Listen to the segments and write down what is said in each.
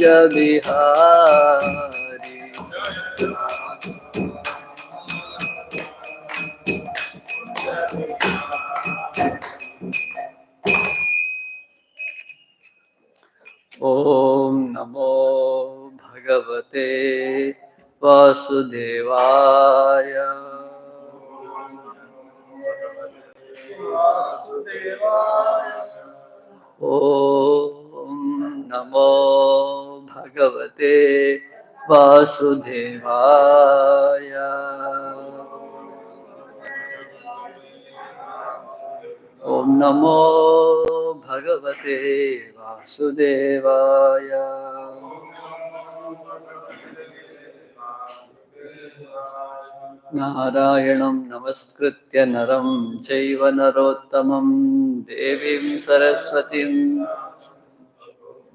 Bihari. Om Namo Bhagavate Vasudevaya. Om Namo Bhagavate Vasudevaya. Om Namo Bhagavate Vasudevaya. Narayanam Namaskritya Naram Chaiva Narottamam Devim Saraswatim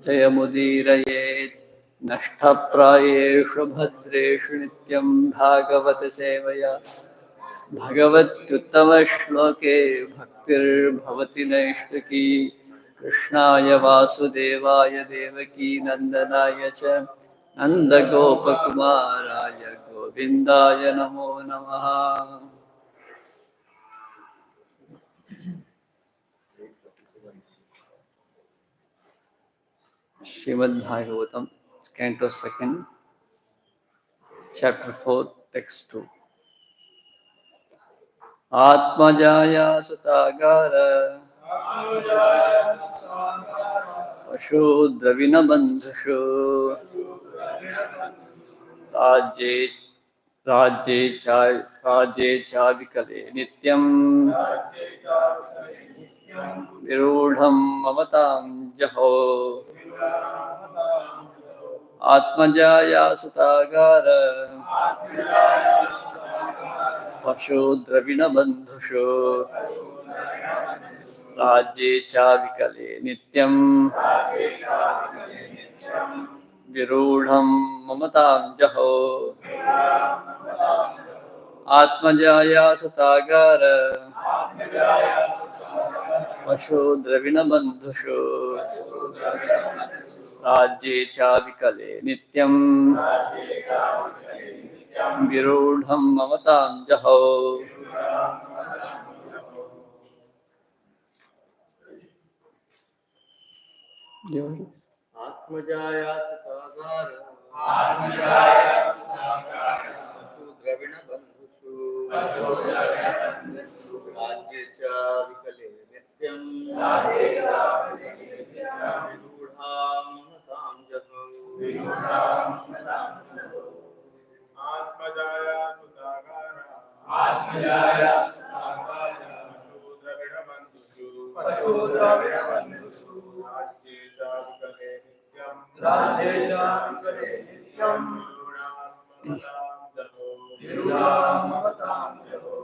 Jayamudiraye Nashthaprayeshu Bhadreshu Nityam Bhagavata Sevaya Bhagavatyuttama Shloke Bhaktir Bhavati Naishtaki Krishnaya Vasudevaya Devaki Nandanaya Cha Nanda Gopakumaraya Govindaya Namo Namaha. Srimad Bhagwatam, Canto 2nd, Chapter 4, Text 2. Atmajaya Sutagara Pashu Dravina Bandhushu Rajye Chavikale Nityam Virudham Mamatam Jaho. Atmajaya Sutagara Pashu Dravina Bandhushu Rajye Chavikale Nityam Virudham Mamatam Jaho. Atmajaya Sutagara Pashu Dravina Bandhushu Rajye Chavikale Nityam Virudham Mamatam Jaho. Atmajaya Sutagara Pashu Dravina Bandhushu Rajye Chavikale Nityam Virudham Mamatam Jaho. Atmajaya Sutagara Pashu Dravina Bandhushu Rajye Chavikale Nityam Virudham Mamatam Jaho. Atmajaya Sutagara Pashu Dravina Bandhushu Rajye Chavikale Nityam Virudham Mamatam Jaho.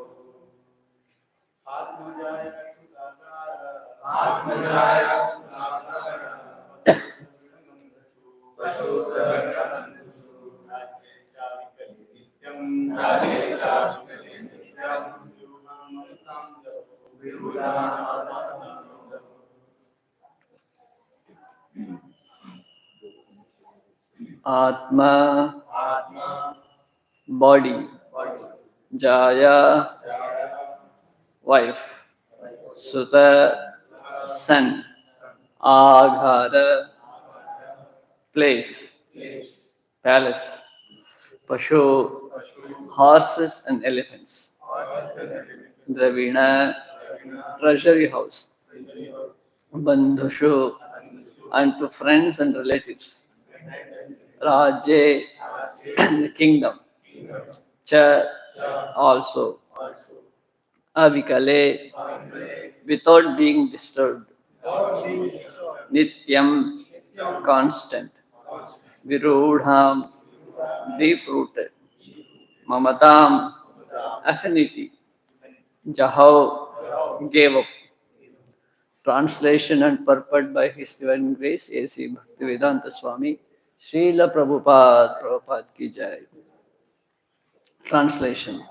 Atma, body, Jaya, wife, Suta, son, Aghara, place, palace, Pashu, horses and elephants, Dravina, treasury house, Bandhushu, unto friends and relatives, Rajye, the kingdom, Cha, also, Avikale, without being disturbed, Nityam, constant, Virudham, deep-rooted, Mamatam, affinity, Jahav, gave up. Translation and purport by His Divine Grace, A.C. Bhaktivedanta Swami, Srila Prabhupada ki jai. Translation.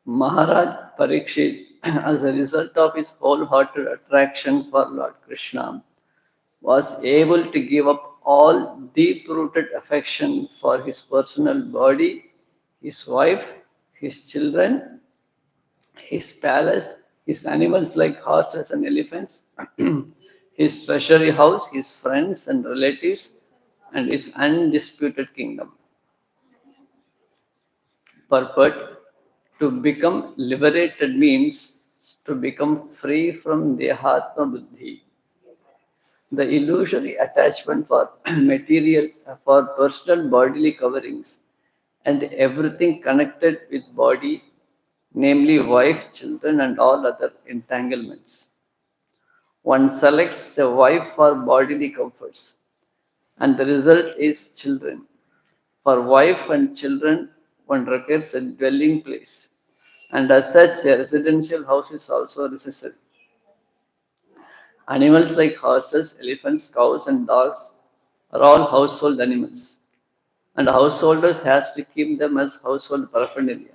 Maharaj Parikshit, as a result of his wholehearted attraction for Lord Krishna, was able to give up all deep-rooted affection for his personal body, his wife, his children, his palace, his animals like horses and elephants, his treasury house, his friends and relatives, and his undisputed kingdom. Purport: to become liberated means to become free from Dehatma Buddhi, the illusory attachment for material, for personal bodily coverings, and everything connected with body, namely wife, children, and all other entanglements. One selects a wife for bodily comforts, and the result is children. For wife and children, one requires a dwelling place, and as such, a residential house is also necessary. Animals like horses, elephants, cows, and dogs are all household animals, and householders has to keep them as household paraphernalia.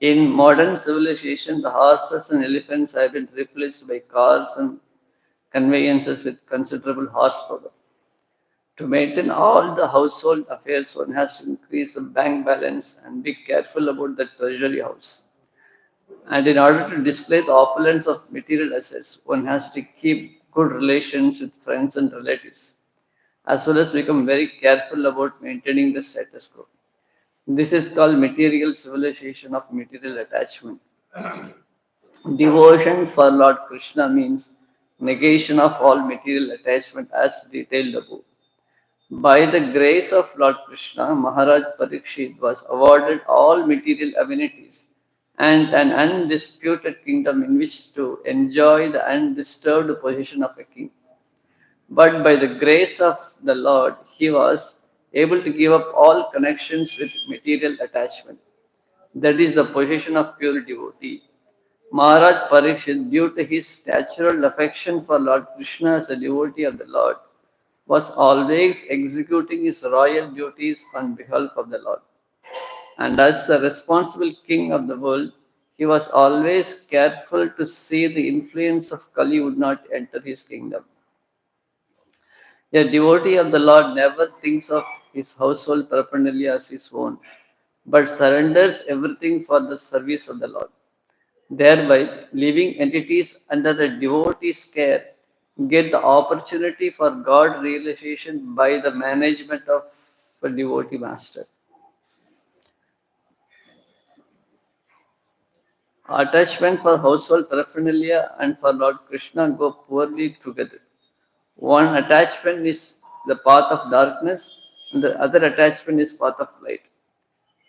In modern civilization, the horses and elephants have been replaced by cars and conveyances with considerable horsepower. To maintain all the household affairs, one has to increase the bank balance and be careful about the treasury house. And in order to display the opulence of material assets, one has to keep good relations with friends and relatives, as well as become very careful about maintaining the status quo. This is called material civilization of material attachment. Devotion for Lord Krishna means negation of all material attachment as detailed above. By the grace of Lord Krishna, Maharaj Parikshit was awarded all material amenities and an undisputed kingdom in which to enjoy the undisturbed position of a king. But by the grace of the Lord, he was able to give up all connections with material attachment. That is the position of pure devotee. Maharaj Parikshit, due to his natural affection for Lord Krishna as a devotee of the Lord, was always executing his royal duties on behalf of the Lord. And as a responsible king of the world, he was always careful to see the influence of Kali would not enter his kingdom. A devotee of the Lord never thinks of his household paraphernalia as his own, but surrenders everything for the service of the Lord. Thereby, living entities under the devotee's care get the opportunity for God realization by the management of a devotee master. Attachment for household paraphernalia and for Lord Krishna go poorly together. One attachment is the path of darkness, and the other attachment is path of light.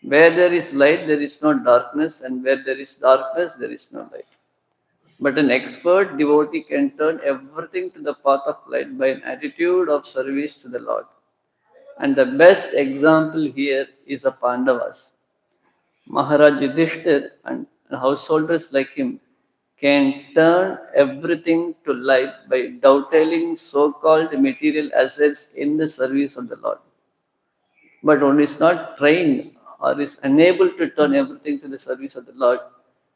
Where there is light, there is no darkness, and where there is darkness, there is no light. But an expert devotee can turn everything to the path of light by an attitude of service to the Lord. And the best example here is the Pandavas. Maharaj Yudhishthir and householders like him can turn everything to light by dovetailing so-called material assets in the service of the Lord. But one is not trained or is unable to turn everything to the service of the Lord.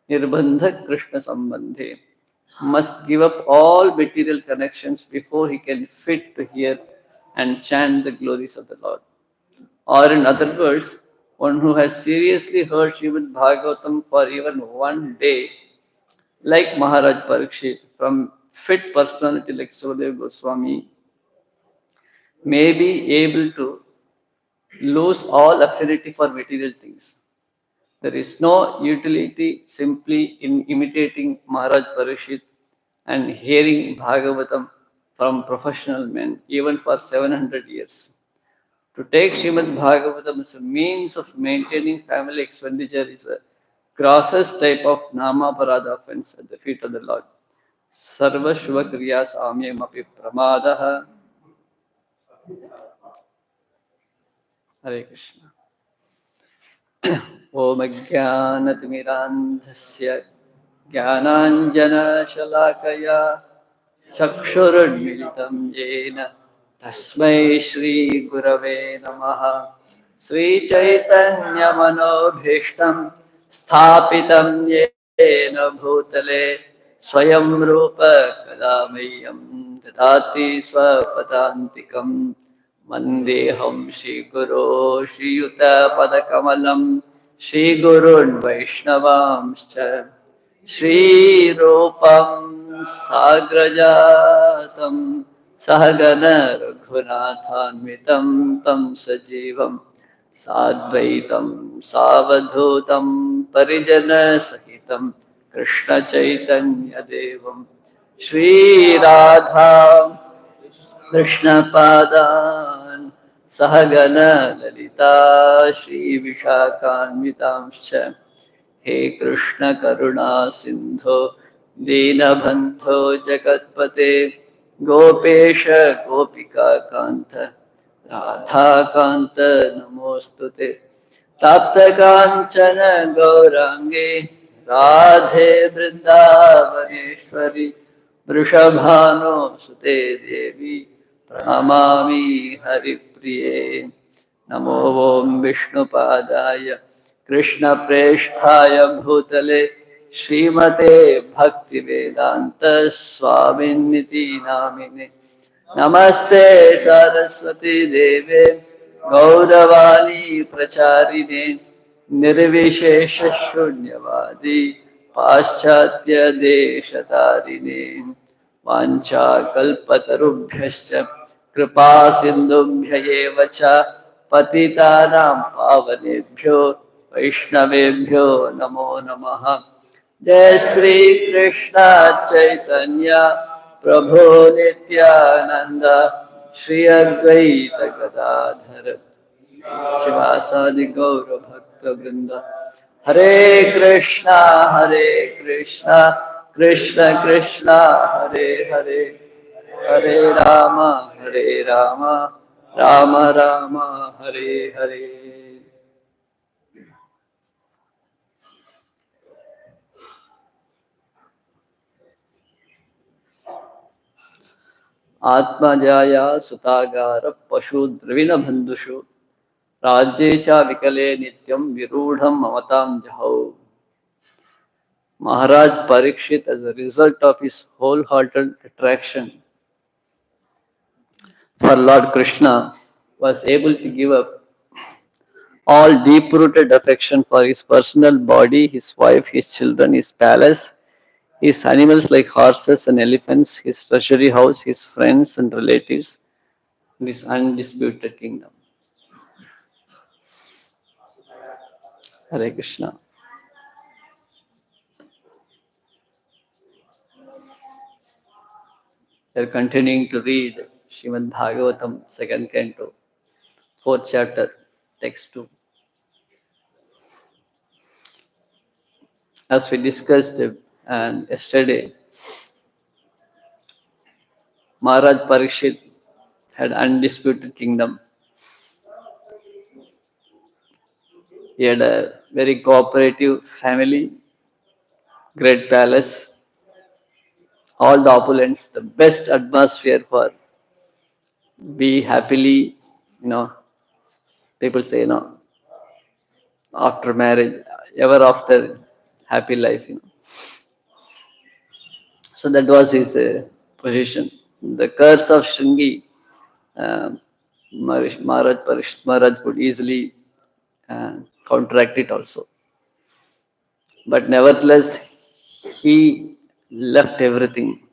Nirbandha Krishna Sambandhe must give up all material connections before he can fit to hear and chant the glories of the Lord. Or in other words, one who has seriously heard Srimad Bhagwatam for even one day, like Maharaj Parikshit, from fit personality like Sukadev Goswami, may be able to lose all affinity for material things. There is no utility simply in imitating Maharaj Parikshit and hearing Bhagavatam from professional men, even for 700 years. To take Srimad Bhagavatam as a means of maintaining family expenditure is a grossest type of Namaparada offense at the feet of the Lord. Sarva Shubha Kriyas Amyam Api Pramadaha. Hare Krishna. ॐ अज्ञानतिमिरान्धस्य ज्ञानाञ्जनशलाकया चक्षुरुन्मिलितं येन तस्मै श्रीगुरवे नमः श्रीचैतन्यमनोभीष्टं स्थापितं येन भूतले स्वयं रूप कदा मह्यं ददाति स्वपदान्तिकं वन्देऽहं श्रीगुरो श्रीयुतपदकमलं श्रीगुरुन् वैष्णवांश्च श्रीरूपं साग्रजातं सहगण रघुनाथान्वितं तं सजीवं साद्वैतं सावधूतं परिजनसहितं कृष्णचैतन्यदेवं श्रीराधा कृष्णपादान् सहगण ललिता श्रीविशाखान्वितांश्च हे कृष्ण करुणा सिंधो दीनबन्धो जगत्पते गोपेश गोपिका कान्त राधा कान्त नमोस्तुते तप्त कांचन गौरांगे राधे वृंदावनेश्वरी वृषभानो सुते देवी प्रणमामि हरिप्रिये नमो ओं विष्णुपादाय कृष्णप्रेष्ठाय भूतले श्रीमते भक्तिवेदांत स्वामिन्निति नामिने नमस्ते सरस्वती देवे गौरवाणी प्रचारिणे निर्विशेष शून्यवादी पाश्चात्य देशतारिणे वाञ्छाकल्पतरुभ्यश्च कृपा सिन्धुभ्य एव च पतितानां पावनेभ्यो वैष्णवेभ्यो नमो नमः। जय श्री कृष्ण चैतन्य प्रभु नित्यानंद श्री अद्वैत गदाधर शिवासादि गौर भक्त वृंद हरे कृष्णा कृष्ण कृष्णा हरे हरे हरे राम राम राम हरे हरे। आत्मजाया सुतागार पशु द्रविण बंधुषु राज्ये च विकले नित्यं विरूढ़ं ममतां जहौ। Maharaj Parikshit, as a result of his wholehearted attraction for Lord Krishna, was able to give up all deep-rooted affection for his personal body, his wife, his children, his palace, his animals like horses and elephants, his treasury house, his friends and relatives, and his undisputed kingdom. Hare Krishna. We are continuing to read Srimad Bhagwatam, second canto, fourth chapter, text 2. As we discussed yesterday, Maharaj Parikshit had undisputed kingdom. He had a very cooperative family, great palace, all the opulence, the best atmosphere for be happily, people say, after marriage, ever after happy life, So that was his position. The curse of Shringi, Maharaj could easily counteract it also. But nevertheless, he left everything.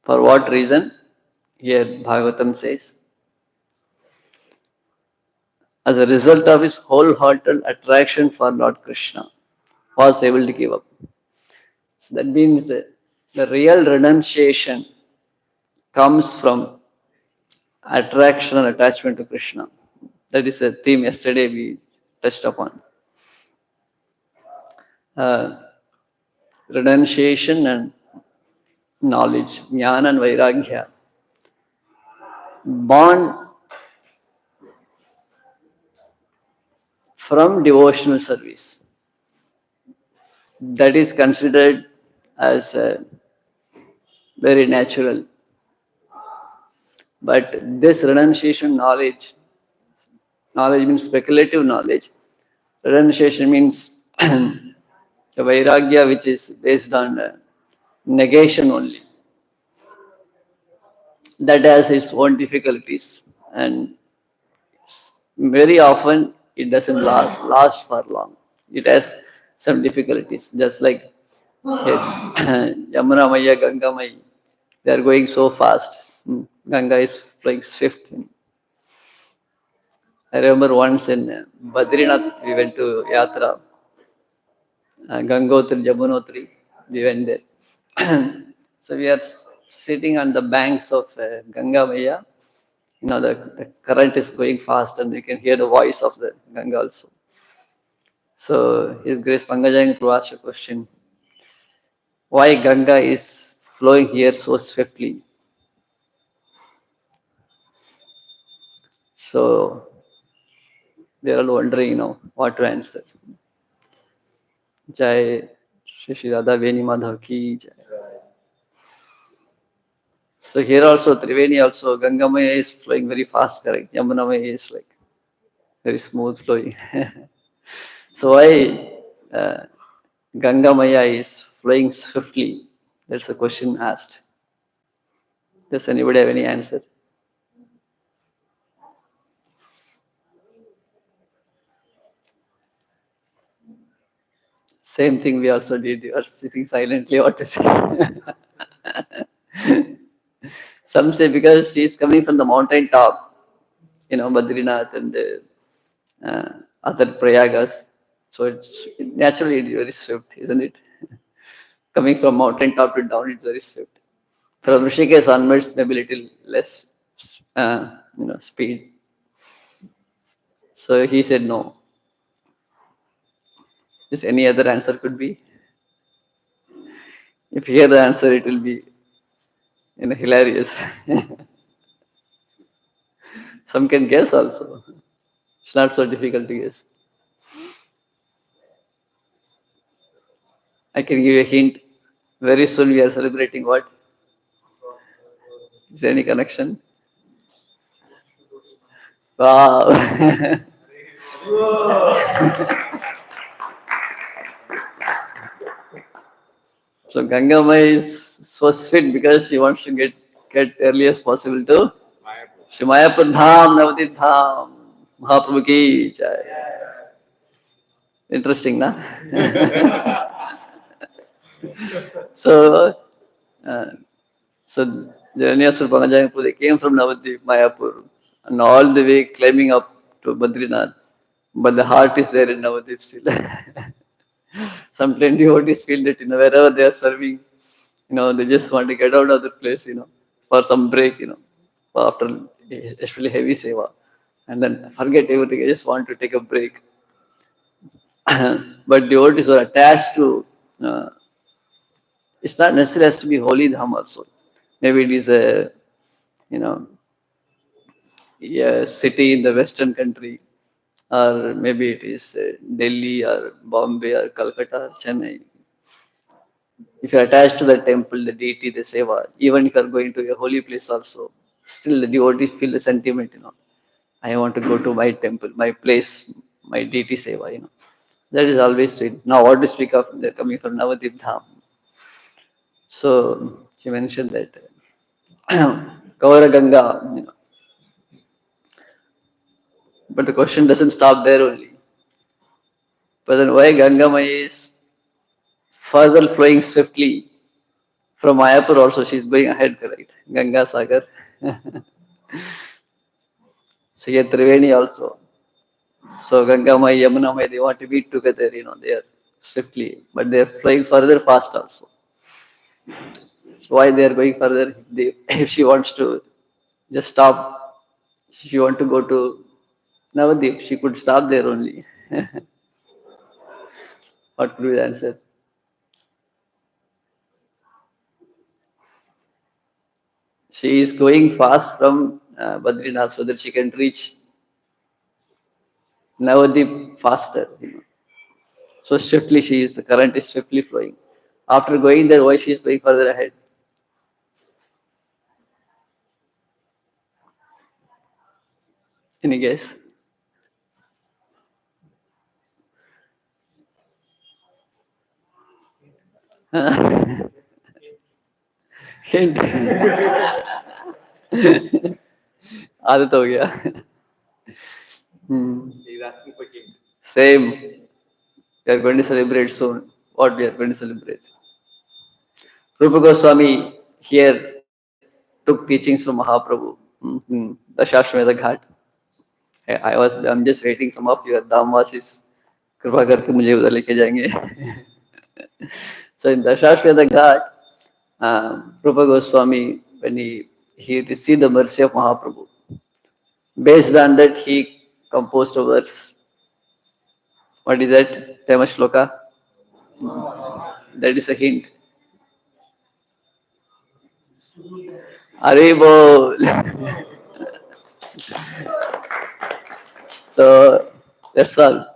For what reason? Here Bhagavatam says, as a result of his wholehearted attraction for Lord Krishna, was able to give up. So that means the real renunciation comes from attraction and attachment to Krishna. That is a theme yesterday we touched upon. Renunciation and knowledge, jnana and vairagya, born from devotional service. That is considered as very natural. But this renunciation knowledge means speculative knowledge. Renunciation means The Vairagya which is based on negation only, that has its own difficulties, and very often it doesn't last for long. It has some difficulties, just like Yamuna Maya, Ganga Maya. They are going so fast. Ganga is flying swift. I remember once in Badrinath, we went to Yatra, Gangotri, Jamunotri, we went there. So we are sitting on the banks of Ganga Maya. The current is going fast and you can hear the voice of the Ganga also. So His Grace Pangajang Prabhu asked a question, why Ganga is flowing here so swiftly? So they are all wondering, what to answer. Jai Shri Radha Veni Madhav ki Jai. So here also Triveni also Ganga Maya is flowing very fast, correct? Yamuna Maya is like very smooth flowing. So why Ganga Maya is flowing swiftly? That's the question asked. Does anybody have any answer? Same thing we also did. You are sitting silently. What to say? Some say because she is coming from the mountain top, Badrinath and other Prayagas. So it's naturally it's very swift, isn't it? Coming from mountain top to down, it's very swift. From Rishikesh onwards, maybe little less, speed. So he said no. Is any other answer could be? If you hear the answer, it will be hilarious. Some can guess also. It's not so difficult to guess. I can give you a hint. Very soon we are celebrating what? Is there any connection? Wow. So Ganga Mai is so sweet because she wants to get early as possible to Shimayapur Dham, Navadip Dham, Mahaprabhu ki Jai. Interesting, na? So, uh, so the Nyasur Pangajayapur, they came from Navadip, Mayapur, and all the way climbing up to Badrinath. But the heart is there in Navadip still. Some plenty devotees feel that wherever they are serving, they just want to get out of the place, for some break, after especially heavy seva, and then forget everything. I just want to take a break. But devotees are attached to. It's not necessarily has to be holy dham also. Maybe it is you know a city in the western country, or maybe it is Delhi or Bombay or Calcutta or Chennai. If you are attached to the temple, the deity, the seva, even if you are going to a holy place also, still the devotees feel the sentiment, I want to go to my temple, my place, my deity seva, That is always sweet. Now what to speak of, they're coming from Navadip Dham. So she mentioned that Kaura Ganga, but the question doesn't stop there only. But then why Ganga Maya is further flowing swiftly from Mayapur also, she's going ahead, correct? Ganga Sagar. So here Triveni also. So Ganga Maya, Yamuna Maya, they want to meet together, they are swiftly, but they are flying further fast also. So why they are going further? If she wants to just stop, if she want to go to Navadip, she could stop there only. What could be the answer? She is going fast from Badrinath so that she can reach Navadip faster. So swiftly the current is swiftly flowing. After going there, why she is going further ahead? Any guess? Hint. आदत हो गया. He's asking for hint. Same. We are going to celebrate soon. What we are going to celebrate? Rupa Goswami here took teachings from Mahaprabhu. Dashashmedha Ghat. I'm just waiting. Some of your Dhamvasis कृपा करके मुझे उधर लेके जाएंगे. So in Dashashmedha Ghat, Rupa Goswami, when he received the mercy of Mahaprabhu, based on that he composed a verse. What is that? Famous shloka? That is a hint. Haribol. So that's all.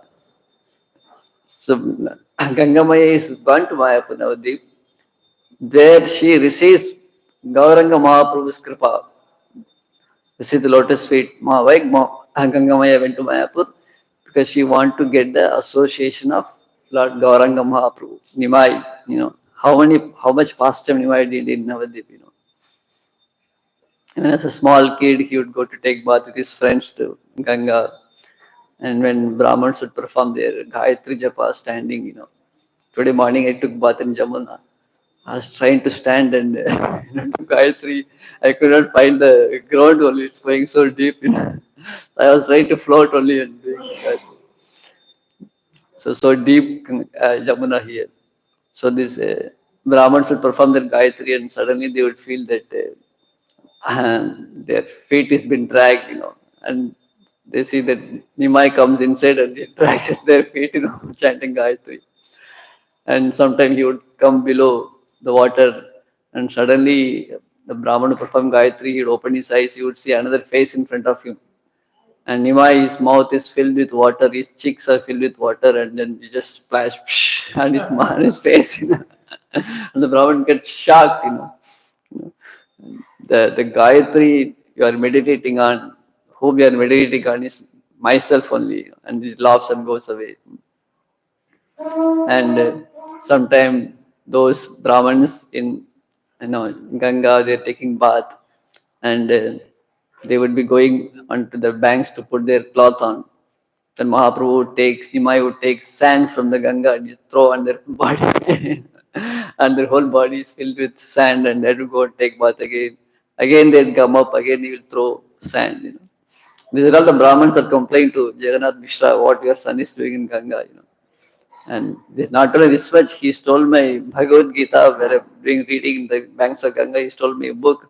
So Gangamaya is gone to Mayapur Navadip. There she receives Gauranga Mahaprabhu's kripa. You see the lotus feet. Why Gangamaya went to Mayapur? Because she want to get the association of Lord Gauranga Mahaprabhu. Nimai, how much pastime Nimai did in Navadip, Even as a small kid, he would go to take bath with his friends to Ganga. And when Brahmins would perform their Gayatri Japa standing, Today morning I took bath in Jamuna. I was trying to stand and do Gayatri. I could not find the ground only. It's going so deep. I was trying to float only and doing Gayatri. So deep Jamuna here. So this Brahmins would perform their Gayatri and suddenly they would feel that their feet has been dragged, and they see that Nimai comes inside and he drags their feet, chanting Gayatri. And sometimes he would come below the water and suddenly the Brahman who performed Gayatri, he would open his eyes, he would see another face in front of him. And Nimai, his mouth is filled with water, his cheeks are filled with water, and then he just splash on his face, And the Brahman gets shocked, The Gayatri you are meditating on, whom you are meditating on is myself only, and he laughs and goes away. And sometimes those Brahmins in Ganga, they're taking bath, and they would be going onto the banks to put their cloth on. Then Mahaprabhu would Nimai would take sand from the Ganga and just throw on their body. And their whole body is filled with sand, and they would go and take bath again. Again they'd come up, again he will throw sand, These are all the Brahmins are complaining to Jagannath Mishra what your son is doing in Ganga, And not only this much, he stole my Bhagavad Gita where I'm reading in the banks of Ganga, he stole my book.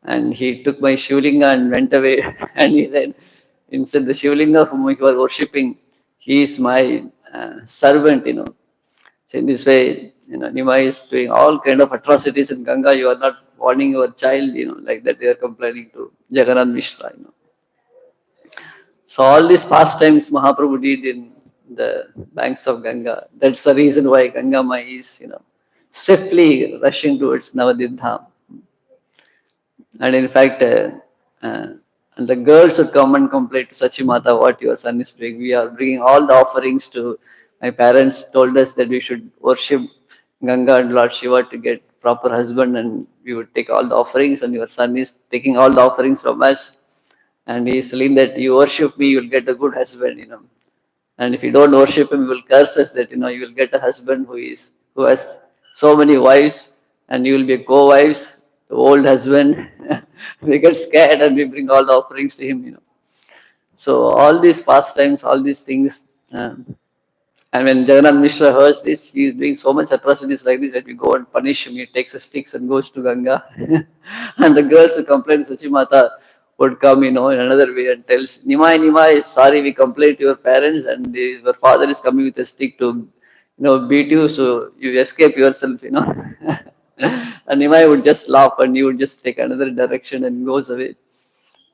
And he took my Shivlinga and went away. And he said, instead the Shivlinga whom you are worshipping, he is my servant, So in this way, Nimai is doing all kind of atrocities in Ganga. You are not warning your child, like that they are complaining to Jagannath Mishra, So all these pastimes Mahaprabhu did in the banks of Ganga. That's the reason why Ganga Mai is, swiftly rushing towards Navadip Dham. And in fact, and the girls would come and complain to Sachimata what your son is doing. We are bringing all the offerings to, my parents told us that we should worship Ganga and Lord Shiva to get proper husband, and we would take all the offerings, and your son is taking all the offerings from us. And he is telling that you worship me, you will get a good husband, And if you don't worship him, you will curse us that, you will get a husband who has so many wives, and you will be co-wives, the old husband. We get scared and we bring all the offerings to him, So all these pastimes, all these things, and when Jagannath Mishra hears this, he is doing so much atrocities like this that we go and punish him. He takes a sticks and goes to Ganga. And the girls who complain to Sachimata would come, in another way and tells, Nimai, sorry, we complained to your parents and your father is coming with a stick to, beat you, so you escape yourself, And Nimai would just laugh and he would just take another direction and goes away.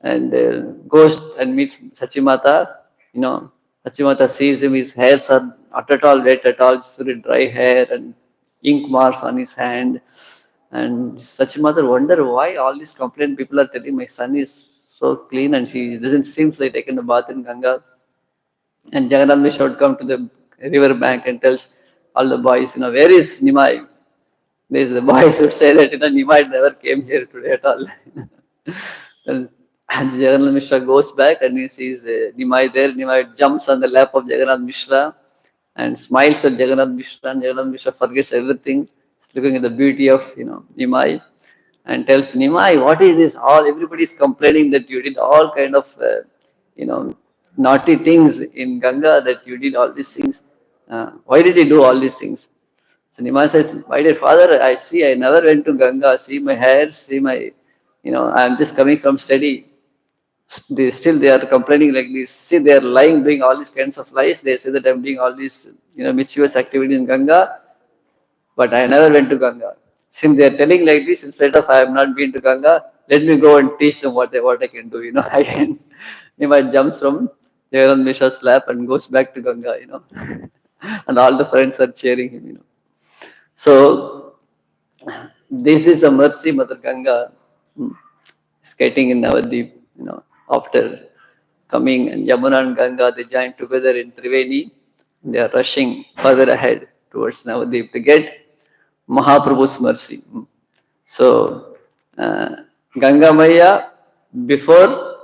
And goes and meets Sachimata, Sachimata sees him, his hairs are not at all wet at all, it's very dry hair and ink marks on his hand. And Sachimata wonder why all these complaint people are telling my son is so clean and she doesn't seems like taken a bath in Ganga. And Jagannath Mishra would come to the river bank and tells all the boys, where is Nimai? The boys would say that Nimai never came here today at all. And Jagannath Mishra goes back and he sees Nimai there. Nimai jumps on the lap of Jagannath Mishra and smiles at Jagannath Mishra, and Jagannath Mishra forgets everything. He's looking at the beauty of Nimai and tells Nimai, "What is this? All everybody is complaining that you did all kind of you know naughty things in Ganga. That you did all these things. Why did you do all these things?" So Nimai says, "My dear father, I see. I never went to Ganga. See my hair. See my, I'm just coming from study. They are complaining like this. See, they are lying, doing all these kinds of lies. They say that I'm doing all these mischievous activity in Ganga, but I never went to Ganga. Since they are telling like this, instead of I have not been to Ganga, let me go and teach them what I can do. I can. Nimai jumps from Jagannath Mishra's lap and goes back to Ganga. And all the friends are cheering him. So this is the mercy Mother Ganga skating in Navadvip, after coming, and Yamuna and Ganga, they joined together in Triveni. They are rushing further ahead towards Navadvip to get Mahaprabhu's mercy. So Ganga Maya, before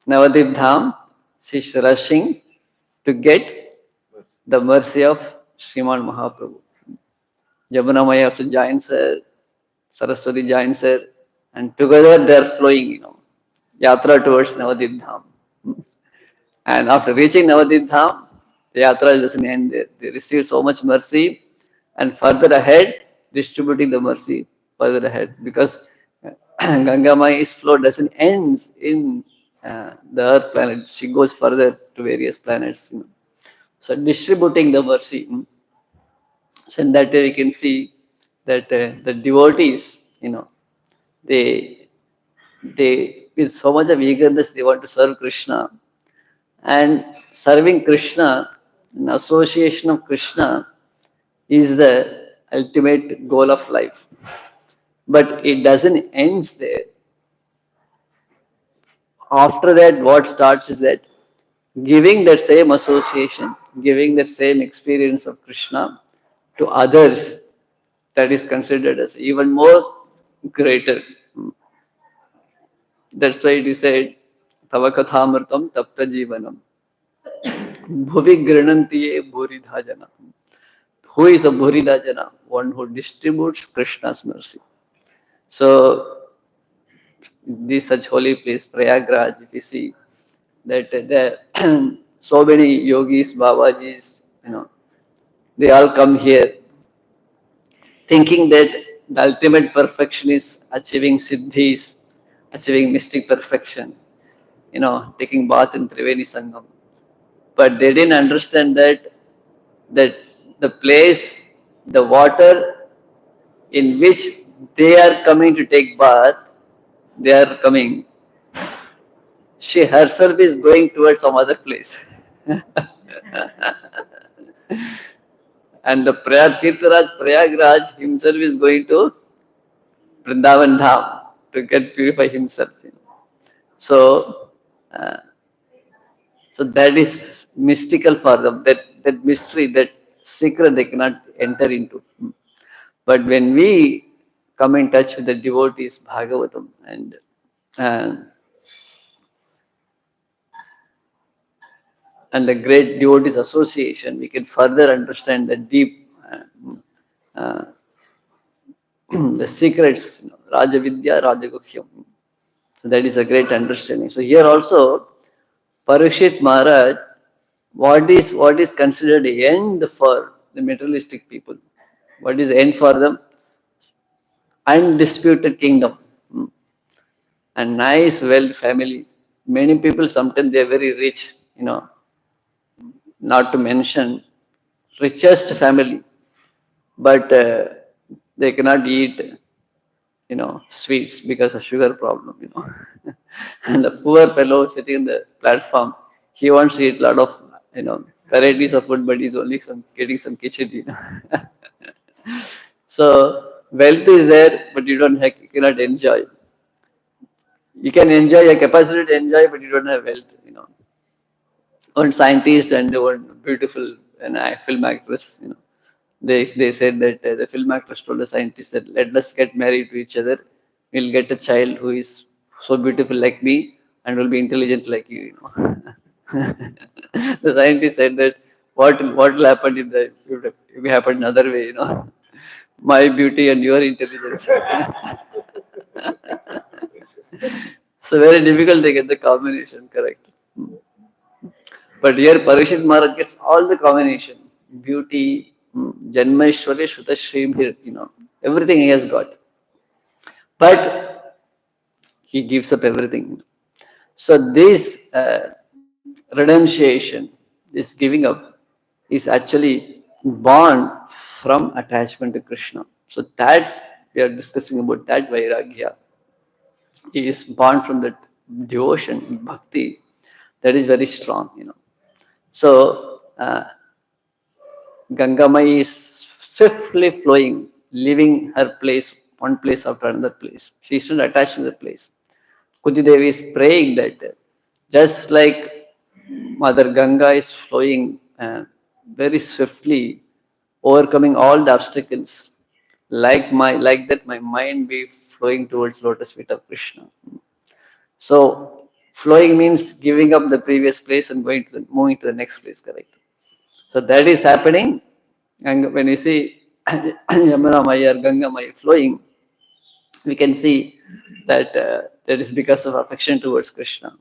Navadvip Dham, she is rushing to get the mercy of Sriman Mahaprabhu. Yamuna Maya also joins her, Saraswati joins her, and together they are flowing, yatra towards Navadvip Dham. And after reaching Navadvip Dham, the yatra doesn't end there. They receive so much mercy, and further ahead, distributing the mercy further ahead, because Ganga Mai's flow doesn't end in the Earth planet. She goes further to various planets. So distributing the mercy. So in that way, we can see that the devotees, they with so much of eagerness they want to serve Krishna, and serving Krishna, an association of Krishna, is the ultimate goal of life. But it doesn't end there. After that, what starts is that giving that same association, giving that same experience of Krishna to others, that is considered as even more greater. That's why it is said, Tava kathamritam tapta jivanam. Bhuvi granantiye bhuridha jana. Who is a bhuridha jana? One who distributes Krishna's mercy. So, this such holy place, Prayagraj, if you see that there so many yogis, Babajis, they all come here thinking that the ultimate perfection is achieving siddhis, achieving mystic perfection, taking bath in Triveni Sangam. But they didn't understand that the place, the water in which they are coming to take bath, they are coming. She herself is going towards some other place. And the Tirtharaj Prayagraj himself is going to Vrindavan Dham to get purify himself. So, so that is mystical for them. That mystery, that secret, they cannot enter into. But when we come in touch with the devotees, Bhagavatam, and the great devotees association, we can further understand the deep, the secrets, Raja Vidya, Raja Gukhyam. So that is a great understanding. So here also, Parikshit Maharaj, what is considered the end for the materialistic people? What is the end for them? Undisputed kingdom. And nice wealth family. Many people sometimes they are very rich, not to mention richest family, but they cannot eat, sweets because of sugar problem, And the poor fellow sitting in the platform, he wants to eat a lot of, varieties of food, but he's only getting some khichdi, So wealth is there, but you cannot enjoy. You can enjoy your capacity to enjoy, but you don't have wealth, One scientist and one beautiful film actress, They said that the film actors told the scientists that let us get married to each other. We'll get a child who is so beautiful like me and will be intelligent like you. You know. The scientist said that what will happen if it happened another way? You know, my beauty and your intelligence. So very difficult to get the combination correct. But here Parishit Maharaj gets all the combination. Beauty, Janmaishwarya, Shutashrim, you know, everything he has got. But he gives up everything. So this renunciation, this giving up, is actually born from attachment to Krishna. So that we are discussing about that Vairagya is born from that devotion, bhakti, that is very strong, you know. So Gangamai is swiftly flowing, leaving her place, one place after another place. She is not attached to the place. Kuti Devi is praying that just like Mother Ganga is flowing very swiftly, overcoming all the obstacles, like that my mind be flowing towards lotus feet of Krishna. So flowing means giving up the previous place and moving to the next place, correct? So that is happening. And when you see Yamuna Maya or Ganga Maya flowing, we can see that that is because of affection towards Krishna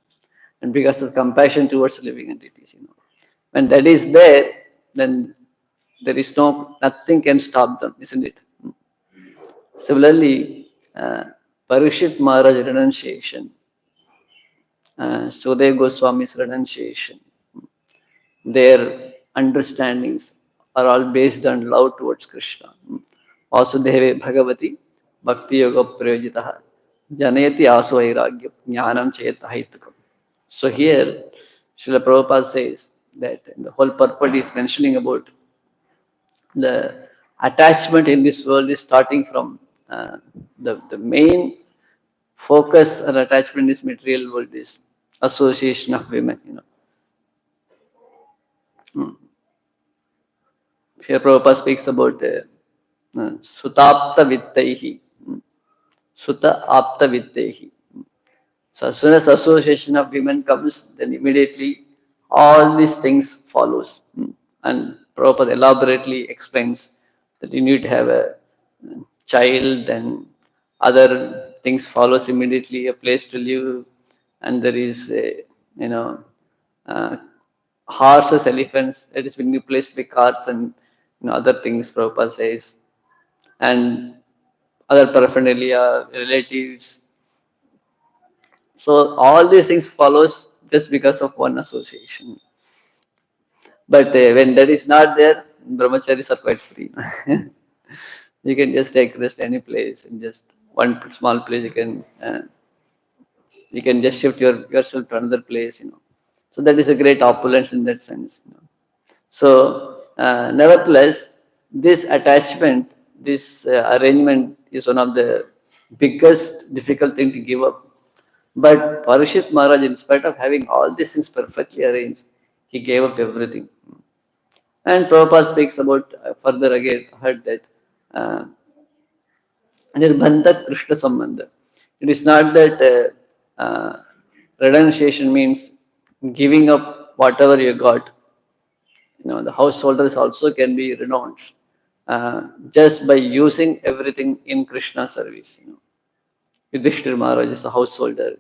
and because of compassion towards living entities. You know, when that is there, then there is nothing can stop them, isn't it? Similarly, Parikshit Maharaj renunciation, Sudev Goswami's renunciation, their understandings are all based on love towards Krishna. Vasudeve Bhagavati Bhakti Yoga Prayojitaha Janayati Aso Vairagya Jnanam Cheta Haitukam. So here, Srila Prabhupada says that the whole purport is mentioning about the attachment in this world is starting from the main focus and attachment in this material world is association of women, you know. Here Prabhupada speaks about Sutapta Vittaihi, Suta Apta Vittaihi. So as soon as association of women comes, then immediately all these things follows. And Prabhupada elaborately explains that you need to have a child and other things follows immediately, a place to live, and there is a, you know, uh, horses, elephants, that is being replaced by cars and other things Prabhupada says, and other paraphernalia, relatives. So all these things follows just because of one association. But when that is not there, brahmacharis are quite free. You can just take rest any place in just one small place. You can just shift yourself to another place. So that is a great opulence in that sense. So nevertheless, this attachment, this arrangement is one of the biggest difficult thing to give up. But Parishit Maharaj, in spite of having all these things perfectly arranged, he gave up everything. And Prabhupada speaks about further again, heard that Nirbandha Krishna Sambandha. It is not that renunciation means giving up whatever you got. The householders also can be renounced just by using everything in Krishna's service. Yudhishthira Maharaj is a householder,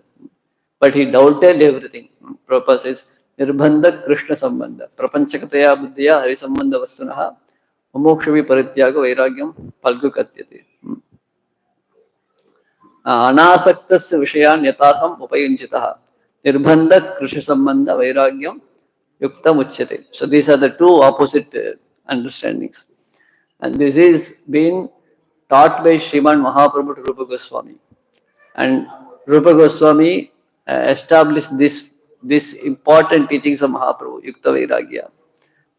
but he doubted everything. Prabhupada says, Nirbandha Krishna Sambandha, Prapanchakataya Buddhya Hari Sambandha Vastunaha, Mokshavi Parityaga Vairagyam Palgu Katyate. Anasaktasya Vishayan Yataham Upayunchitaha, Nirbandha Krishna Sambandha Vairagyam Yukta Muchyate. So these are the two opposite understandings. And this is being taught by Sriman Mahaprabhu to Rupa Goswami. And Rupa Goswami established this important teachings of Mahaprabhu, Yukta Vairagya,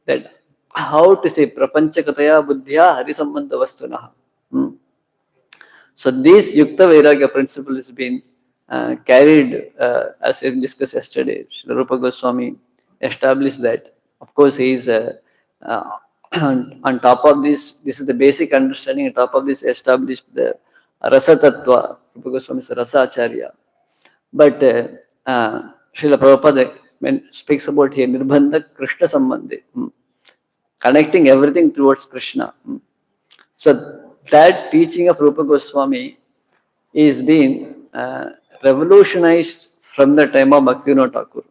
that how to say Prapanchakataya Buddhya Hari Sambandha Vastunaha. So this Yukta Vairagya principle has been carried, as we discussed yesterday. Srila Rupa Goswami established that. Of course, he is On top of this is the basic understanding. On top of this, established the Rasa Tattva. Rupa Goswami is a Rasa Acharya. But Srila Prabhupada speaks about here Nirbandha Krishna Sambandhe, connecting everything towards Krishna. So that teaching of Rupa Goswami is being revolutionized from the time of Bhaktivinoda Thakur.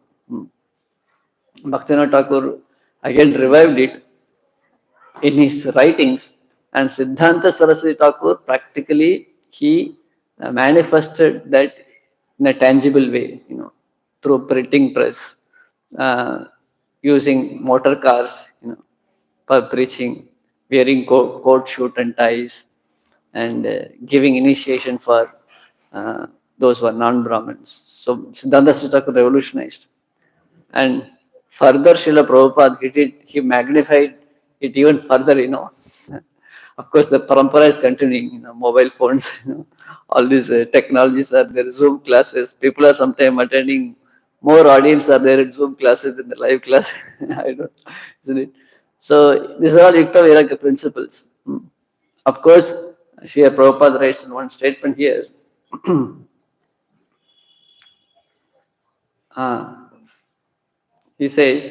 Bhaktivinoda Thakur again revived it in his writings, and Siddhanta Saraswati Thakur practically he manifested that in a tangible way, through printing press, uh, using motor cars, for preaching, wearing coat, shoot, and ties, and giving initiation for those who are non-Brahmins. So Siddhanta Saraswati Thakur revolutionized. And further, Srila Prabhupada, he magnified it even further. Of course, the parampara is continuing, mobile phones, all these technologies are there, Zoom classes. People are sometimes attending, more audience are there at Zoom classes than the live class. I don't, isn't it? So, these are all Yukta Vairagya principles. Of course, Srila Prabhupada writes in one statement here. He says,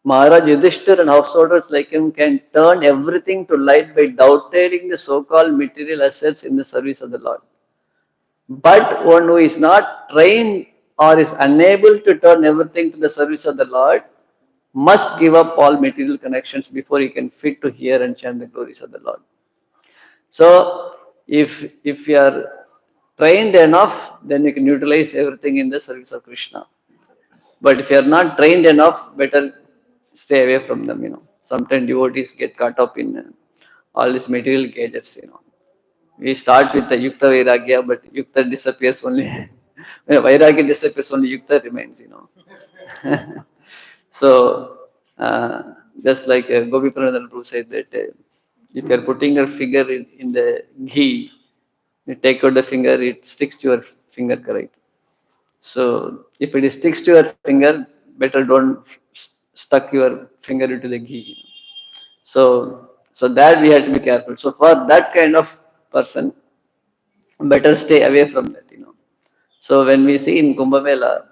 Maharaj Yudhishthir and householders like him can turn everything to light by downtrailing the so-called material assets in the service of the Lord. But one who is not trained or is unable to turn everything to the service of the Lord must give up all material connections before he can fit to hear and chant the glories of the Lord. So, if you are trained enough, then you can utilize everything in the service of Krishna. But if you are not trained enough, better stay away from them. Sometimes devotees get caught up in all these material gadgets. We start with the Yukta Vairagya, but Yukta disappears only. When Vairagya disappears, only Yukta remains. So, just like Gopi Pranadhan Prabhu said that if you are putting your finger in the ghee, you take out the finger, it sticks to your finger, correct? So if it sticks to your finger, better don't stuck your finger into the ghee. So that we have to be careful. So for that kind of person, better stay away from that. So when we see in Kumbh Mela,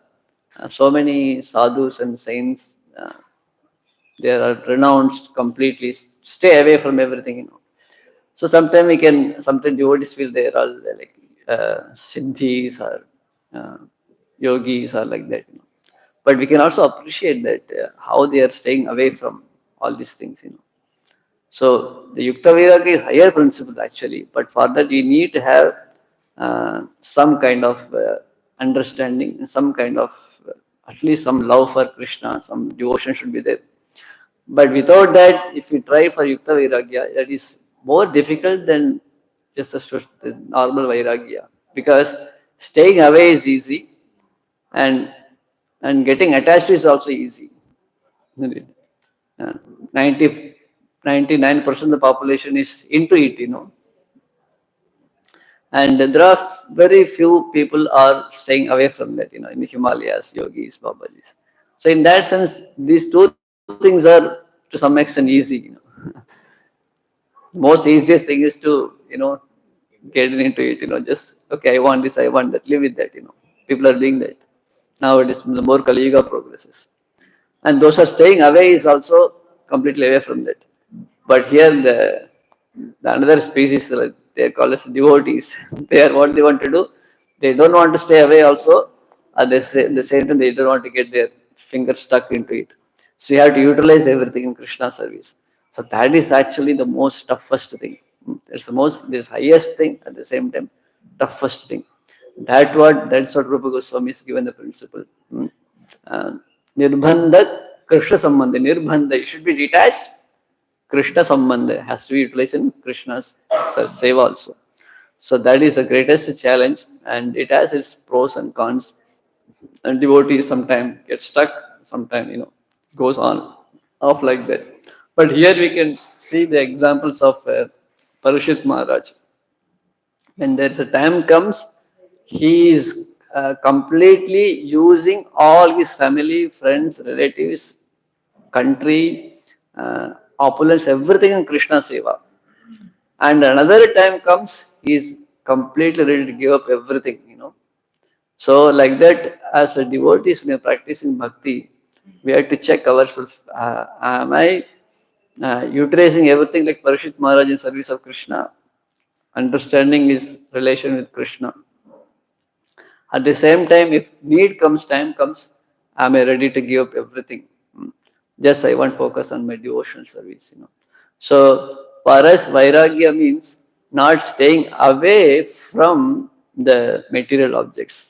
so many sadhus and saints, they are renounced completely. Stay away from everything. So sometimes devotees feel they are all like siddhis or yogis or like that. But we can also appreciate that how they are staying away from all these things. So the Yukta Vairagya is higher principle actually, but for that you need to have some kind of understanding, some kind of at least some love for Krishna, some devotion should be there. But without that, if you try for Yukta Vairagya, that is more difficult than just the normal Vairagya, because staying away is easy and getting attached is also easy. Isn't it? 99% of the population is into it. And there are very few people are staying away from that, in the Himalayas, yogis, babajis. So in that sense, these two things are to some extent easy. Most easiest thing is to, get into it, just, okay, I want this, I want that, live with that. People are doing that. Nowadays, the more Kali Yuga progresses. And those who are staying away is also completely away from that. But here the another species, like they are called as devotees. They are what they want to do. They don't want to stay away also. At the same time, they don't want to get their finger stuck into it. So you have to utilize everything in Krishna service. So that is actually the most toughest thing. This highest thing at the same time, toughest thing. That's what Rupa Goswami is given the principle. Nirbandha Krishna Sambandha. Nirbandha, you should be detached. Krishna Sambandha has to be utilized in Krishna's seva also. So that is the greatest challenge, and it has its pros and cons. And devotees sometimes get stuck, sometimes goes on off like that. But here we can see the examples of Parashit Maharaj. When there is a time comes, he is completely using all his family, friends, relatives, country, opulence, everything in Krishna Seva. And another time comes, he is completely ready to give up everything. So, like that, as a devotees, when we are practicing bhakti, we have to check ourselves. Am I utilizing everything like Parashit Maharaj in service of Krishna, understanding his relation with Krishna? At the same time, if need comes, time comes, am I ready to give up everything? Just I want focus on my devotional service. So for us, Vairagya means not staying away from the material objects.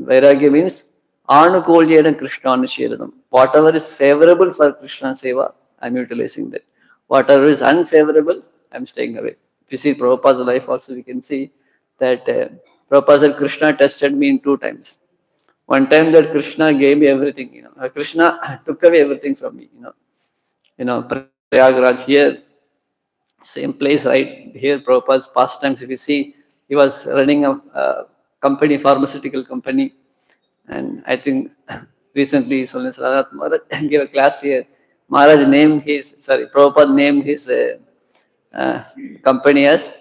Vairagya means Anukulyena Krishna Anushelanam. Whatever is favorable for Krishna Seva, I am utilizing that. Whatever is unfavorable, I am staying away. If you see Prabhupada's life also, we can see that Prabhupada said, Krishna tested me in 2 times. One time that Krishna gave me everything. Krishna took away everything from me. Prayagraj here, same place, right? Here, Prabhupada's pastimes, if you see, he was running a company, pharmaceutical company. And I think recently, Solnes Radhat Maharaj gave a class here. Prabhupada named his uh, company as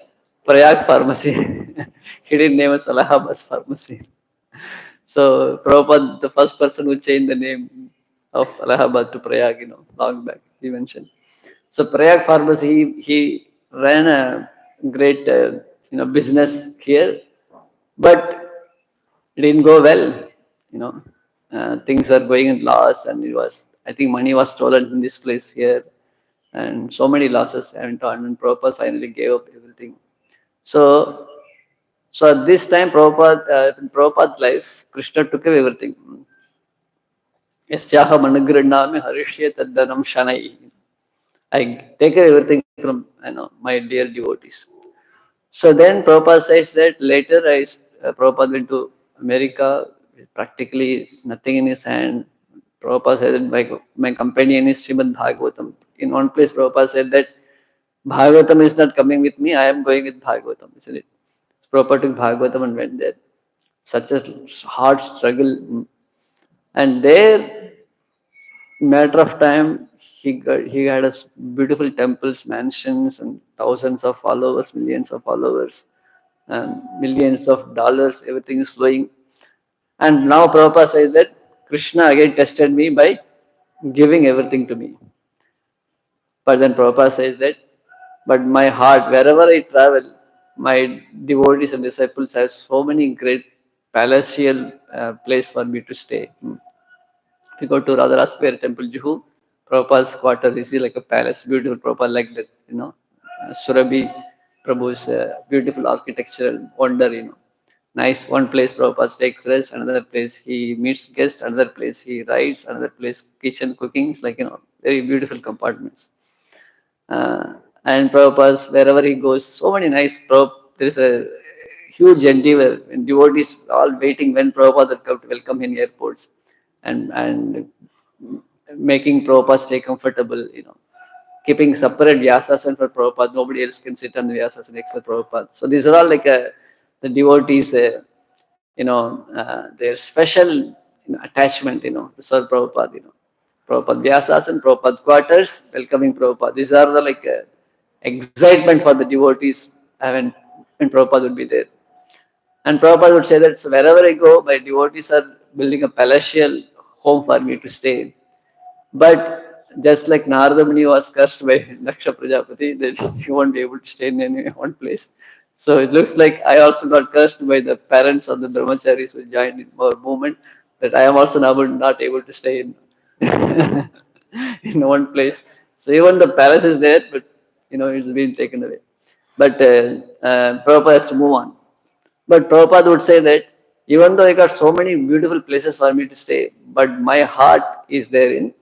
Prayag Pharmacy. He didn't name as Allahabad Pharmacy. So Prabhupada, the first person who changed the name of Allahabad to Prayag, long back, he mentioned. So Prayag Pharmacy, he ran a great, business here, but it didn't go well. You know, things were going in loss, and I think, money was stolen in this place here, and so many losses went on. And Prabhupada finally gave up everything. So, at this time, in Prabhupada's life, Krishna took away everything. Yasyaham anugranami harishye taddanam shanai. I take away everything from my dear devotees. So then Prabhupada says that later Prabhupada went to America with practically nothing in his hand. Prabhupada said that my companion is Srimad Bhagwatam. In one place, Prabhupada said that Bhagavatam is not coming with me, I am going with Bhagavatam, isn't it? So Prabhupada took Bhagavatam and went there. Such a hard struggle. And there, matter of time, he had a beautiful temples, mansions, and thousands of followers, millions of followers, and millions of dollars. Everything is flowing. And now Prabhupada says that Krishna again tested me by giving everything to me. But then Prabhupada says that, but my heart, wherever I travel, my devotees and disciples have so many great palatial place for me to stay. If you go to Radharaswara temple, Juhu, Prabhupada's quarter, you see like a palace, beautiful Prabhupada like that. Surabhi Prabhu's beautiful architectural wonder. Nice. One place Prabhupada takes rest, another place he meets guests, another place he rides, another place kitchen cooking. It's like, very beautiful compartments. And Prabhupada's, wherever he goes, so many nice there is a huge endeavor and devotees all waiting when Prabhupada will come to welcome in airports and making Prabhupada stay comfortable, keeping separate Vyasasana for Prabhupada. Nobody else can sit on the Vyasasana except Prabhupada. So these are all like the devotees, their special attachment, to Sir Prabhupada, Prabhupada Vyasasana, Prabhupada quarters, welcoming Prabhupada. These are the excitement for the devotees when Prabhupada would be there. And Prabhupada would say that, so wherever I go, my devotees are building a palatial home for me to stay. But just like Narada Muni was cursed by Daksha Prajapati, that he won't be able to stay in any one place. So it looks like I also got cursed by the parents of the brahmacharis who joined in our movement, that I am also now not able to stay in in one place. So even the palace is there, but it's been taken away. But Prabhupada has to move on. But Prabhupada would say that even though I got so many beautiful places for me to stay, but my heart is there in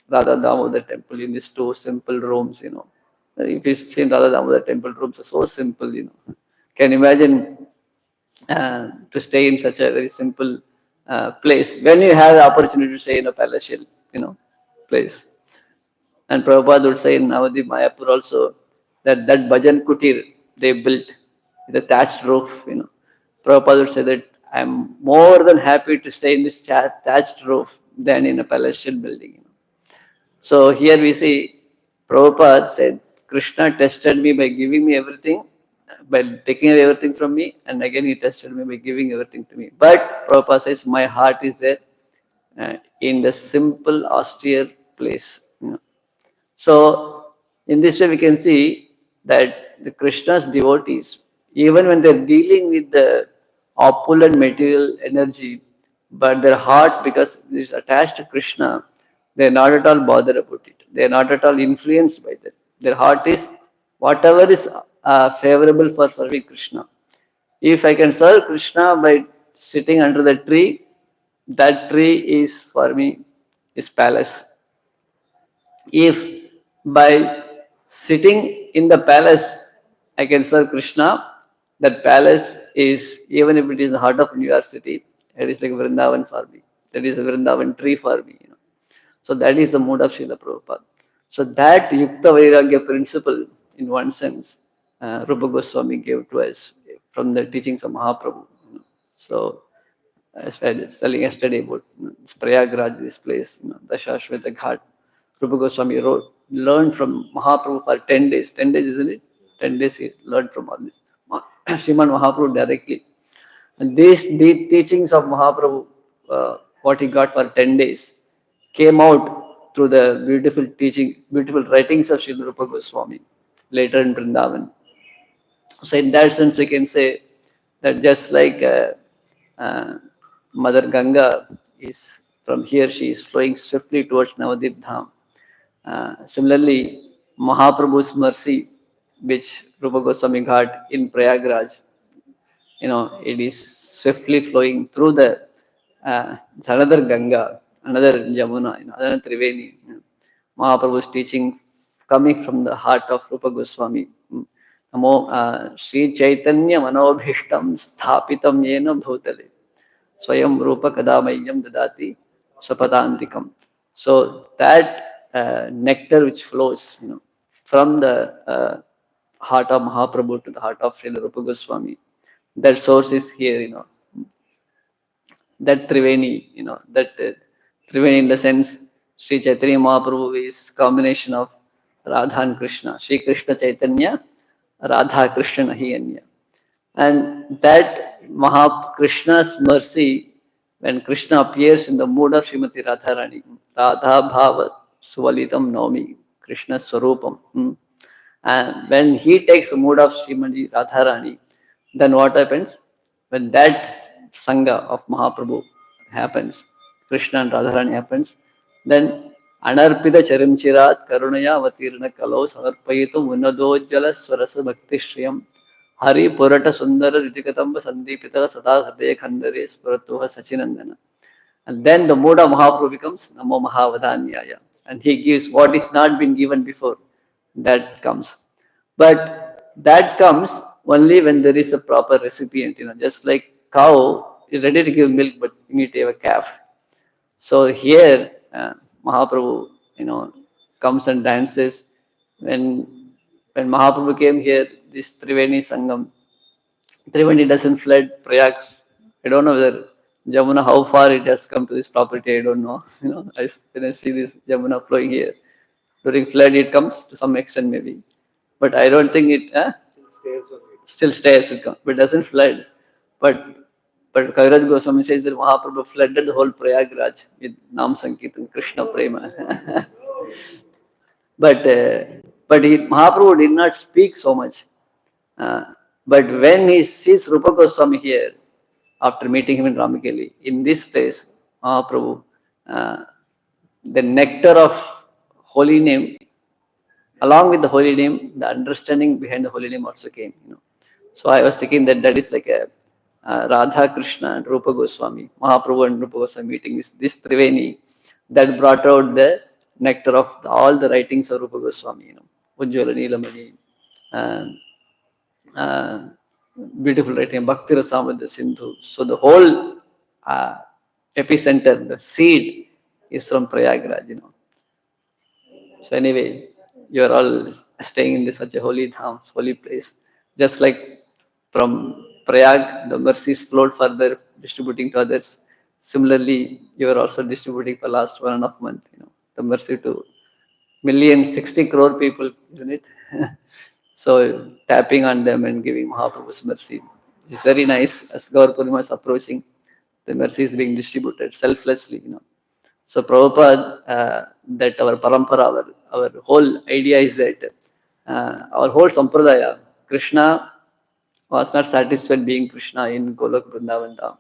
Radha Damodar temple, in these two simple rooms. If you've seen Radha Damodar temple, rooms are so simple. Can imagine to stay in such a very simple place when you have the opportunity to stay in a palatial, place. And Prabhupada would say in Navadip Mayapur also that bhajan kutir they built with a thatched roof. Prabhupada would say that I'm more than happy to stay in this thatched roof than in a palatial building. So here we see Prabhupada said, Krishna tested me by giving me everything, by taking away everything from me, and again he tested me by giving everything to me. But Prabhupada says, my heart is there in the simple, austere place. So, in this way, we can see that the Krishna's devotees, even when they're dealing with the opulent material energy, but their heart, because it is attached to Krishna, they're not at all bothered about it. They're not at all influenced by that. Their heart is whatever is favorable for serving Krishna. If I can serve Krishna by sitting under the tree, that tree is for me is palace. If by sitting in the palace I can serve Krishna, that palace is, even if it is the heart of New York City, it is like Vrindavan for me. That is a Vrindavan tree for me. So that is the mood of Srila Prabhupada. So that Yukta Vairagya principle, in one sense, Rupa Goswami gave to us from the teachings of Mahaprabhu. So as I was telling yesterday about this Prayagraj, this place, the Shashwata Ghat. Rupa Goswami wrote, learned from Mahaprabhu for 10 days. 10 days, isn't it? 10 days he learned from all this. Sriman Mahaprabhu directly. And the teachings of Mahaprabhu, what he got for 10 days, came out through the beautiful teaching, beautiful writings of Srila Rupa Goswami later in Vrindavan. So in that sense, we can say that just like uh, Mother Ganga is from here, she is flowing swiftly towards Navadip Dham. Similarly, Mahaprabhu's mercy, which Rupa Goswami got in Prayagraj, it is swiftly flowing through the it's another Ganga, another Jamuna, another Triveni. Mahaprabhu's teaching coming from the heart of Rupa Goswami. Namo Sri Chaitanya Manobhishtam Sthapitam Yena Bhutale Swayam Rupa Kadamayam Dadati Swapatantikam. So that nectar which flows, from the heart of Mahaprabhu to the heart of Srila Rupa Goswami, that source is here, that Triveni, that Triveni in the sense, Sri Chaitanya Mahaprabhu is combination of Radha and Krishna, Sri Krishna Chaitanya, Radha Krishna Nahi Anya. And that Krishna's mercy, when Krishna appears in the mood of Srimati Radharani, Radha Bhava Suvalitam Naumi, Krishna Swarupam. And when he takes the mood of Srimati Radharani, then what happens? When that Sangha of Mahaprabhu happens, Krishna and Radharani happens, then Anarpida Charimchirat Karunaya Vatirna Kalau Samarpayitu Munadojala Swarasa Bhakti Shriyam Hari Purata Sundara Ritikatamba Sandipita Sada Hade Khandare Spuratuha Sachinandana. And then the mood of Mahaprabhu becomes Namo Mahavadanyaya. And he gives what is not been given before. That comes. But that comes only when there is a proper recipient. Just like cow is ready to give milk, but you need to have a calf. So here, Mahaprabhu, comes and dances. When Mahaprabhu came here, this Triveni Sangam, Triveni doesn't flood Prayag. I don't know whether Jamuna, how far it has come to this property, I don't know. When I see this Jamuna flowing here, during flood it comes to some extent maybe. But I don't think it still stays, it comes, but doesn't flood. But Kaviraj Goswami says that Mahaprabhu flooded the whole Prayagraj with Nam Sankirtan, Krishna Prema. But Mahaprabhu did not speak so much. But when he sees Rupa Goswami here, after meeting him in Ramikeli, in this place, Mahaprabhu, the nectar of holy name, along with the holy name, the understanding behind the holy name also came. So I was thinking that is like a Radha Krishna and Rupa Goswami, Mahaprabhu and Rupa Goswami meeting, this Triveni, that brought out the nectar of all the writings of Rupa Goswami, Ujjvala Neelamani, beautiful writing, Bhakti Rasamrita Sindhu. So the whole epicenter, the seed is from Prayagraj, So anyway, you are all staying in such a holy dham, holy place. Just like from Prayag, the mercies flowed further, distributing to others. Similarly, you are also distributing for last 1.5 months, the mercy to million, 60 crore people, isn't it? So tapping on them and giving Mahaprabhu's mercy. It's very nice as Gaur Purnima is approaching. The mercy is being distributed selflessly, So Prabhupada, that our parampara, our whole idea is that our whole sampradaya, Krishna was not satisfied being Krishna in Golok Vrindavan Dham.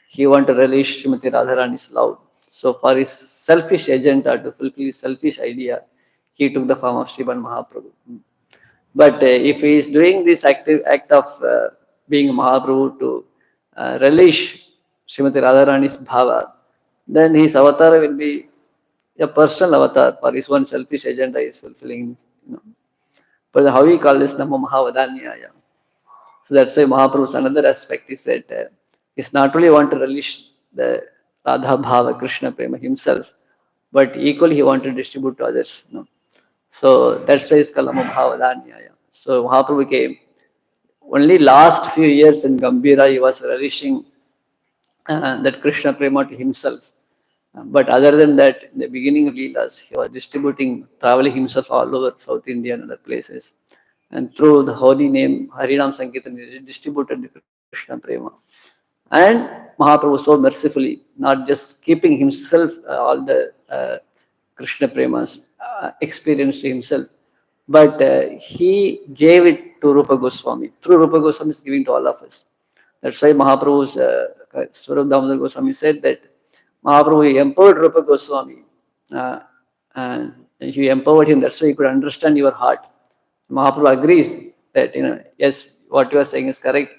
He wanted to relish Srimati Radharani's love. So for his selfish agenda, to fulfill his selfish idea, he took the form of Sriman Mahaprabhu. But if he is doing this active act of being Mahaprabhu to relish Srimati Radharani's bhava, then his avatar will be a personal avatar for his own selfish agenda he is fulfilling. But how we call this Nama Mahavadanyaya. So that's why Mahaprabhu's another aspect is that he's not only want to relish the Radha Bhava Krishna Prema himself, but equally he want to distribute to others. So that's why it's called Nama Mahavadanyaya. So Mahaprabhu came. Only last few years in Gambhira he was relishing that Krishna Prema to himself. But other than that, in the beginning of Leelas, he was distributing, traveling himself all over South India and other places. And through the holy name, Harinam Sankirtan, he distributed the Krishna Prema. And Mahaprabhu so mercifully, not just keeping himself all the Krishna Premas experience to himself, but he gave it to Rupa Goswami. Through Rupa Goswami is giving to all of us. That's why Mahaprabhu's Swarup Damodar Goswami said that Mahaprabhu empowered Rupa Goswami. And he empowered him, that's why he could understand your heart. Mahaprabhu agrees that, yes, what you are saying is correct.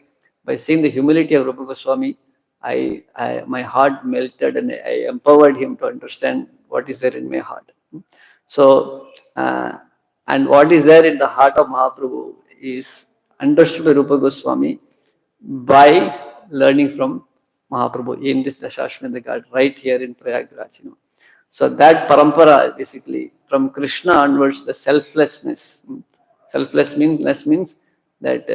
By seeing the humility of Rupa Goswami, my heart melted and I empowered him to understand what is there in my heart. So, and what is there in the heart of Mahaprabhu is understood by Rupa Goswami by learning from Mahaprabhu in this Dashashmedha Ghat right here in Prayagraj. So that parampara basically from Krishna onwards, the selflessness. Selflessness means that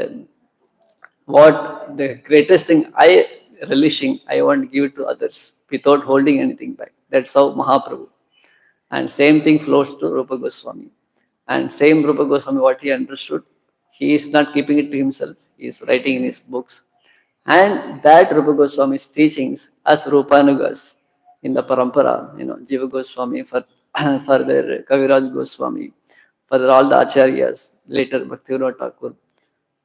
what the greatest thing I relishing, I want to give it to others without holding anything back. That's how Mahaprabhu. And same thing flows to Rupa Goswami. And same Rupa Goswami, what he understood, he is not keeping it to himself. He is writing in his books. And that Rupa Goswami's teachings as Rupanugas in the parampara, Jiva Goswami for further Kaviraj Goswami, further all the acharyas, later Bhaktivinoda Thakur,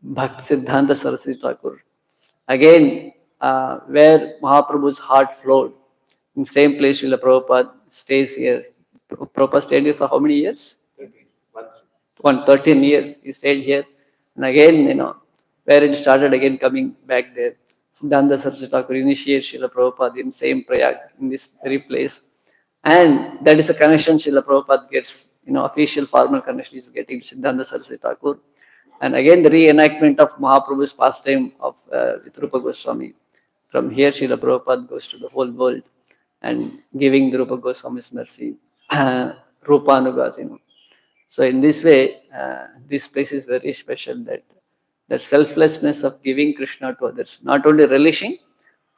Bhakt Siddhanta Saraswati Thakur. Again, where Mahaprabhu's heart flowed, in same place Srila Prabhupada stays here. Prabhupada stayed here for how many years? 13 years he stayed here. And again, where it started again coming back there. Siddhanta Saraswati Thakur initiated Srila Prabhupada in same Prayag, in this very place. And that is a connection Srila Prabhupada gets, official formal connection is getting Siddhanta Saraswati Thakur. And again, the reenactment of Mahaprabhu's pastime of with Rupa Goswami. From here, Srila Prabhupada goes to the whole world and giving the Rupa Goswami's mercy, Rupanugas, So in this way, this place is very special, that selflessness of giving Krishna to others, not only relishing,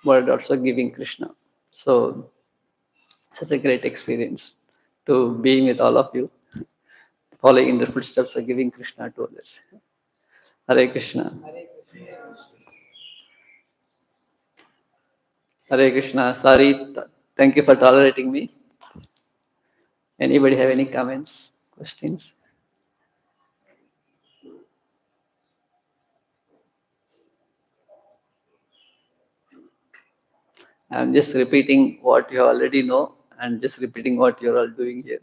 but also giving Krishna. So such a great experience to being with all of you, following in the footsteps of giving Krishna to others. Hare Krishna. Hare Krishna. Sorry, thank you for tolerating me. Anybody have any comments, questions? I'm just repeating what you already know and just repeating what you're all doing here.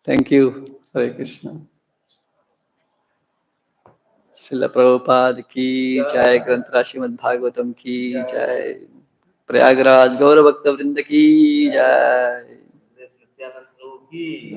Thank you, Hare Krishna. Srila Prabhupada ki jai, Granthra Srimad Bhagwatam ki jai, Prayagraj Gaura Bhakta Vrinda ki jai. Nityanand Prabhu ki